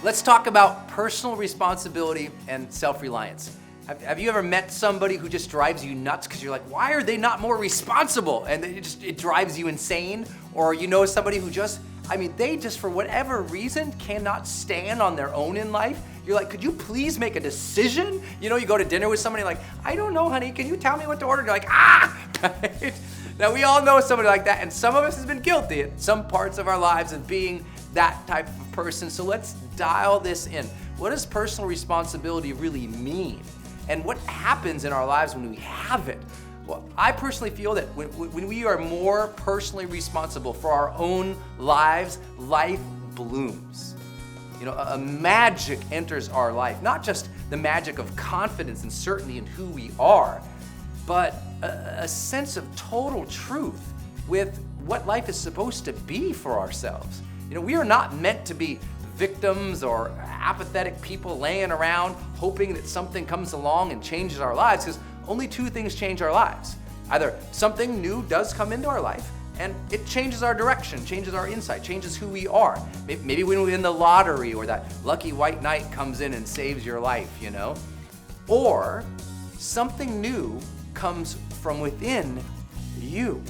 Let's talk about personal responsibility and self-reliance. Have you ever met somebody who just drives you nuts because you're like, why are they not more responsible? And it drives you insane? Or you know somebody who they just for whatever reason cannot stand on their own in life. You're like, could you please make a decision? You know, you go to dinner with somebody like, I don't know, honey, can you tell me what to order? You're like, right? Now we all know somebody like that, and some of us has been guilty at some parts of our lives of being that type of person. So let's dial this in. What does personal responsibility really mean? And what happens in our lives when we have it? Well, I personally feel that when we are more personally responsible for our own lives, life blooms. You know, a magic enters our life, not just the magic of confidence and certainty in who we are, but a sense of total truth with what life is supposed to be for ourselves. You know, we are not meant to be victims or apathetic people laying around hoping that something comes along and changes our lives, because only two things change our lives. Either something new does come into our life and it changes our direction, changes our insight, changes who we are. Maybe when we win the lottery or that lucky white knight comes in and saves your life, you know? Or something new comes from within you.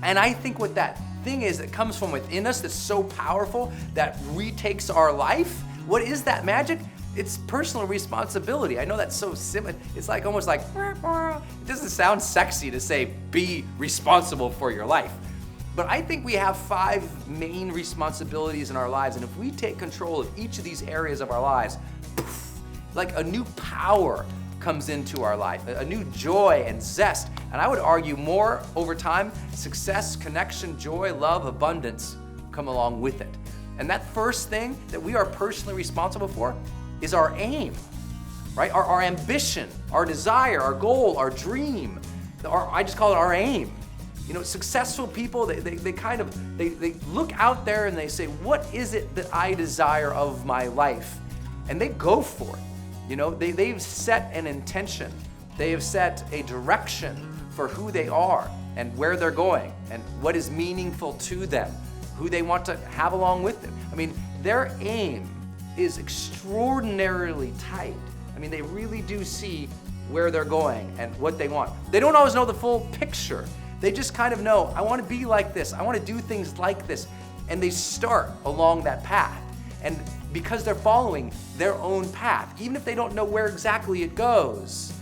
And I think what that thing is that comes from within us that's so powerful that retakes our life, what is that magic? It's personal responsibility. I know that's so simple. It's like almost like, it doesn't sound sexy to say be responsible for your life. But I think we have 5 main responsibilities in our lives, and if we take control of each of these areas of our lives, like a new power comes into our life, a new joy and zest. And I would argue more over time, success, connection, joy, love, abundance come along with it. And that first thing that we are personally responsible for is our aim, right? Our ambition, our desire, our goal, our dream. I just call it our aim. You know, successful people, they look out there and they say, what is it that I desire of my life? And they go for it. You know, they've set an intention. They have set a direction for who they are and where they're going and what is meaningful to them, who they want to have along with them. I mean, their aim is extraordinarily tight. I mean, they really do see where they're going and what they want. They don't always know the full picture. They just kind of know, I want to be like this. I want to do things like this. And they start along that path. And because they're following their own path, even if they don't know where exactly it goes,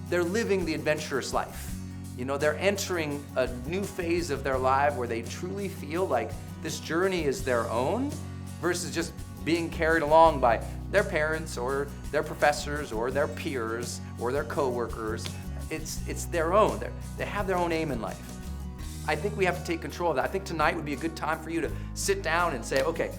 they're living the adventurous life. You know, they're entering a new phase of their life where they truly feel like this journey is their own versus just being carried along by their parents or their professors or their peers or their coworkers. It's their own. They have their own aim in life. I think we have to take control of that. I think tonight would be a good time for you to sit down and say, okay,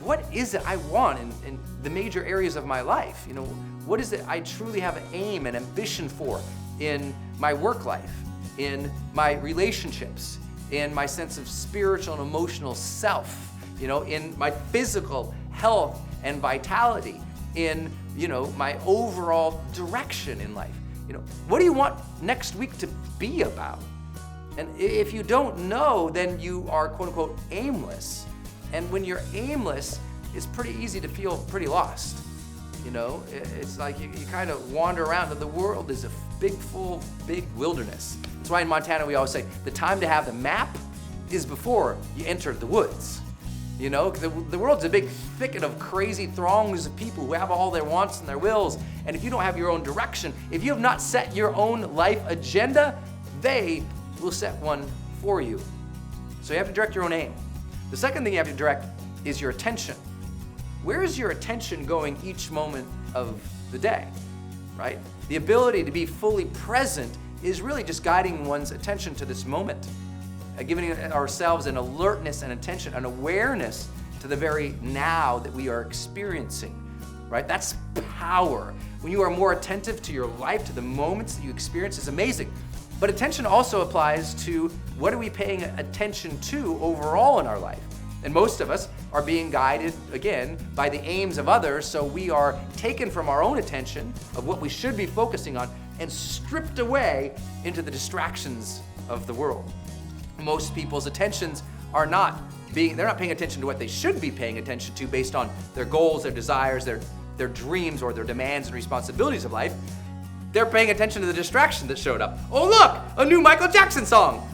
what is it I want in the major areas of my life? You know, what is it I truly have an aim and ambition for in my work life, in my relationships, in my sense of spiritual and emotional self, you know, in my physical health and vitality, in, you know, my overall direction in life. You know, what do you want next week to be about? And if you don't know, then you are quote unquote aimless. And when you're aimless, it's pretty easy to feel pretty lost. You know, it's like you kind of wander around, and the world is a big wilderness. That's why in Montana we always say the time to have the map is before you enter the woods. You know, the world's a big thicket of crazy throngs of people who have all their wants and their wills. And if you don't have your own direction, if you have not set your own life agenda, they will set one for you. So you have to direct your own aim. The second thing you have to direct is your attention. Where is your attention going each moment of the day, right? The ability to be fully present is really just guiding one's attention to this moment, giving ourselves an alertness and attention, an awareness to the very now that we are experiencing, right? That's power. When you are more attentive to your life, to the moments that you experience, is amazing. But attention also applies to what are we paying attention to overall in our life. And most of us are being guided, again, by the aims of others, so we are taken from our own attention of what we should be focusing on and stripped away into the distractions of the world. Most people's attentions are not they're not paying attention to what they should be paying attention to based on their goals, their desires, their dreams, or their demands and responsibilities of life. They're paying attention to the distraction that showed up. Oh look, a new Michael Jackson song.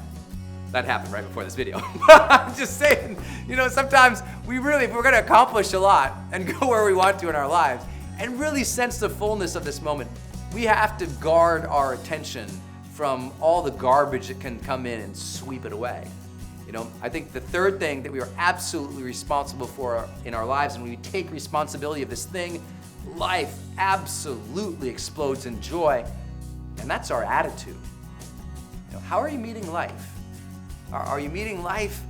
That happened right before this video. I'm just saying, sometimes if we're gonna accomplish a lot and go where we want to in our lives and really sense the fullness of this moment, we have to guard our attention from all the garbage that can come in and sweep it away. I think the third thing that we are absolutely responsible for in our lives, and when we take responsibility of this thing, life absolutely explodes in joy, and that's our attitude. How are you meeting life? Are you meeting life,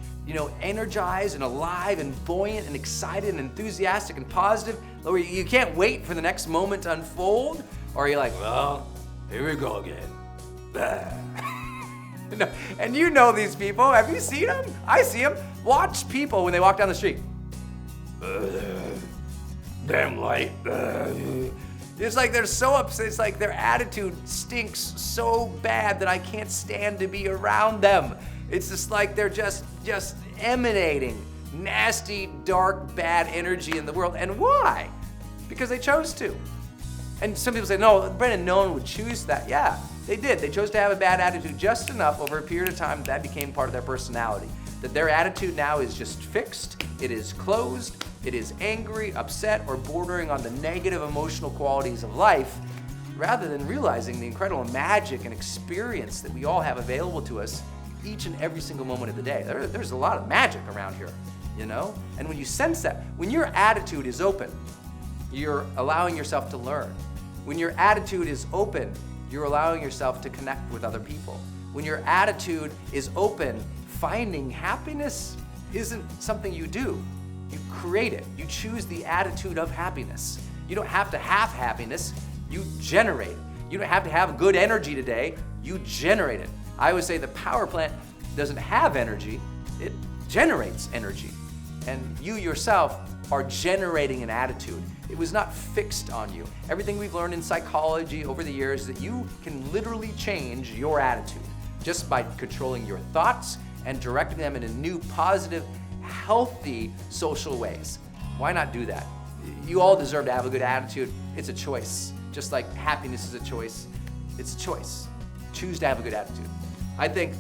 energized and alive and buoyant and excited and enthusiastic and positive? Or you can't wait for the next moment to unfold? Or are you like, well, here we go again. No. And you know these people. Have you seen them? I see them. Watch people when they walk down the street. Damn light. It's like they're so upset. It's like their attitude stinks so bad that I can't stand to be around them. It's just like they're just emanating nasty, dark, bad energy in the world. And why? Because they chose to. And some people say, no, Brendon, no one would choose that. Yeah, they did. They chose to have a bad attitude just enough over a period of time that became part of their personality. That their attitude now is just fixed, it is closed, it is angry, upset, or bordering on the negative emotional qualities of life, rather than realizing the incredible magic and experience that we all have available to us each and every single moment of the day. There's a lot of magic around here, And when you sense that, when your attitude is open, you're allowing yourself to learn. When your attitude is open, you're allowing yourself to connect with other people. When your attitude is open, finding happiness isn't something you do. You create it. You choose the attitude of happiness. You don't have to have happiness, you generate it. You don't have to have good energy today, you generate it. I always say the power plant doesn't have energy, it generates energy. And you yourself are generating an attitude. It was not fixed on you. Everything we've learned in psychology over the years is that you can literally change your attitude just by controlling your thoughts and directing them in a new, positive, healthy social ways. Why not do that? You all deserve to have a good attitude. It's a choice. Just like happiness is a choice, it's a choice. Choose to have a good attitude. I think,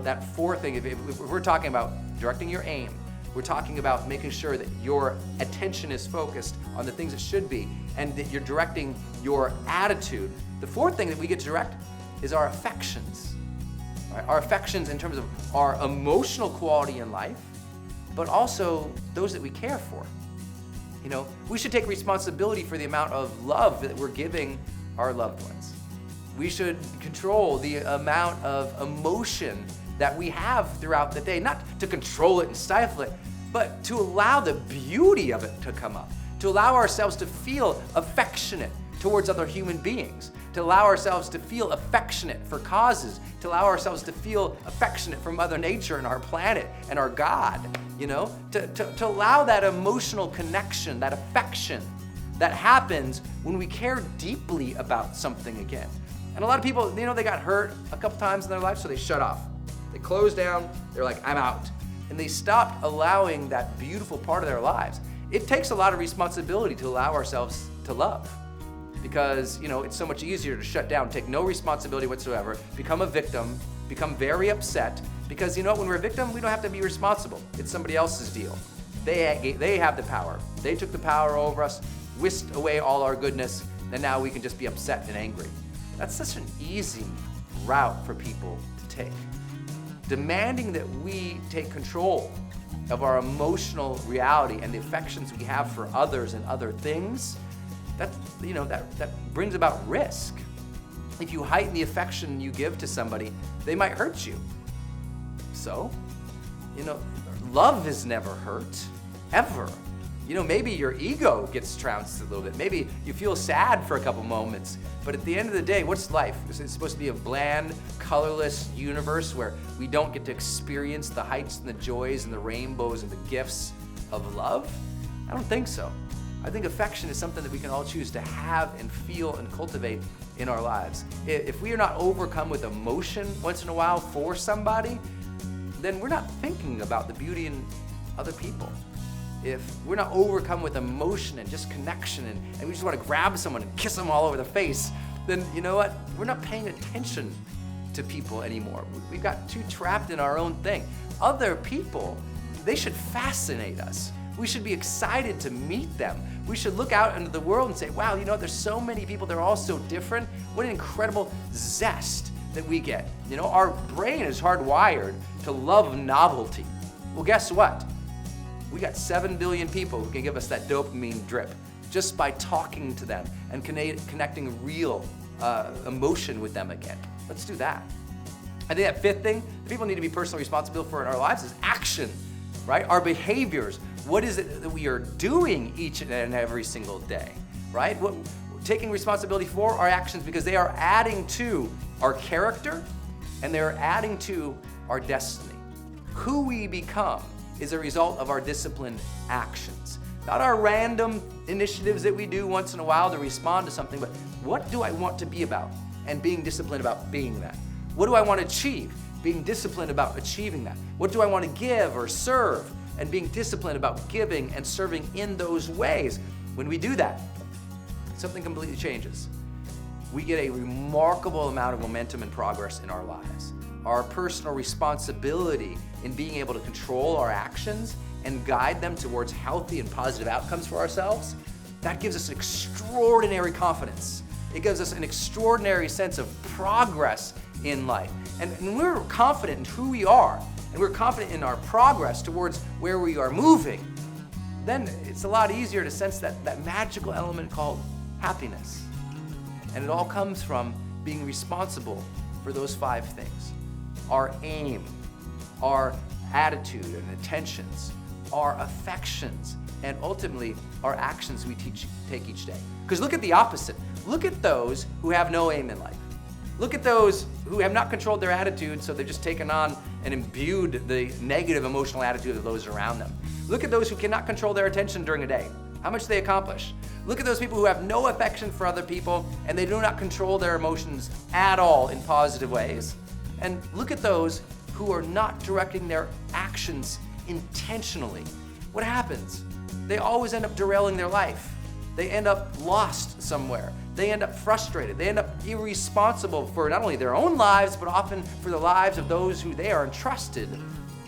that fourth thing, if we're talking about directing your aim, we're talking about making sure that your attention is focused on the things it should be and that you're directing your attitude. The fourth thing that we get to direct is our affections. Right? Our affections in terms of our emotional quality in life, but also those that we care for. We should take responsibility for the amount of love that we're giving our loved ones. We should control the amount of emotion that we have throughout the day, not to control it and stifle it, but to allow the beauty of it to come up, to allow ourselves to feel affectionate towards other human beings, to allow ourselves to feel affectionate for causes, to allow ourselves to feel affectionate for Mother Nature and our planet and our God, to allow that emotional connection, that affection that happens when we care deeply about something again. And a lot of people, they got hurt a couple times in their life, so they shut off. They closed down, they're like, I'm out. And they stopped allowing that beautiful part of their lives. It takes a lot of responsibility to allow ourselves to love. Because, it's so much easier to shut down, take no responsibility whatsoever, become a victim, become very upset. Because when we're a victim, we don't have to be responsible. It's somebody else's deal. They have the power. They took the power over us, whisked away all our goodness, and now we can just be upset and angry. That's such an easy route for people to take. Demanding that we take control of our emotional reality and the affections we have for others and other things, that brings about risk. If you heighten the affection you give to somebody, they might hurt you. So, love is never hurt, ever. Maybe your ego gets trounced a little bit. Maybe you feel sad for a couple moments. But at the end of the day, what's life? Is it supposed to be a bland, colorless universe where we don't get to experience the heights and the joys and the rainbows and the gifts of love? I don't think so. I think affection is something that we can all choose to have and feel and cultivate in our lives. If we are not overcome with emotion once in a while for somebody, then we're not thinking about the beauty and other people, if we're not overcome with emotion and just connection and we just want to grab someone and kiss them all over the face, then you know what? We're not paying attention to people anymore. We've got too trapped in our own thing. Other people, they should fascinate us. We should be excited to meet them. We should look out into the world and say, wow, you know, there's so many people, they're all so different. What an incredible zest that we get. You know, our brain is hardwired to love novelty. Well, guess what? We got 7 billion people who can give us that dopamine drip just by talking to them and connecting real emotion with them again. Let's do that. I think that fifth thing that people need to be personally responsible for in our lives is action, right? Our behaviors. What is it that we are doing each and every single day, right? Taking responsibility for our actions, because they are adding to our character and they're adding to our destiny. Who we become is a result of our disciplined actions. Not our random initiatives that we do once in a while to respond to something, but what do I want to be about? And being disciplined about being that. What do I want to achieve? Being disciplined about achieving that. What do I want to give or serve? And being disciplined about giving and serving in those ways. When we do that, something completely changes. We get a remarkable amount of momentum and progress in our lives. Our personal responsibility in being able to control our actions and guide them towards healthy and positive outcomes for ourselves, that gives us an extraordinary confidence. It gives us an extraordinary sense of progress in life. And when we're confident in who we are, and we're confident in our progress towards where we are moving, then it's a lot easier to sense that magical element called happiness. And it all comes from being responsible for those 5 things. Our aim, our attitude and intentions, our affections, and ultimately our actions we take each day. Because look at the opposite. Look at those who have no aim in life. Look at those who have not controlled their attitude, so they've just taken on and imbued the negative emotional attitude of those around them. Look at those who cannot control their attention during a day. How much they accomplish. Look at those people who have no affection for other people and they do not control their emotions at all in positive ways. And look at those who are not directing their actions intentionally. What happens? They always end up derailing their life. They end up lost somewhere. They end up frustrated. They end up irresponsible for not only their own lives, but often for the lives of those who they are entrusted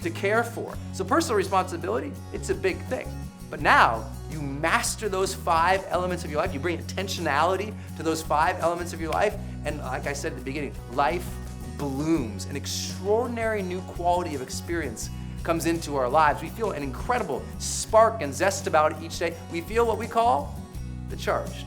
to care for. So personal responsibility, it's a big thing. But now you master those 5 elements of your life. You bring intentionality to those 5 elements of your life. And like I said at the beginning, life blooms. An extraordinary new quality of experience comes into our lives. We feel an incredible spark and zest about it each day. We feel what we call the charged.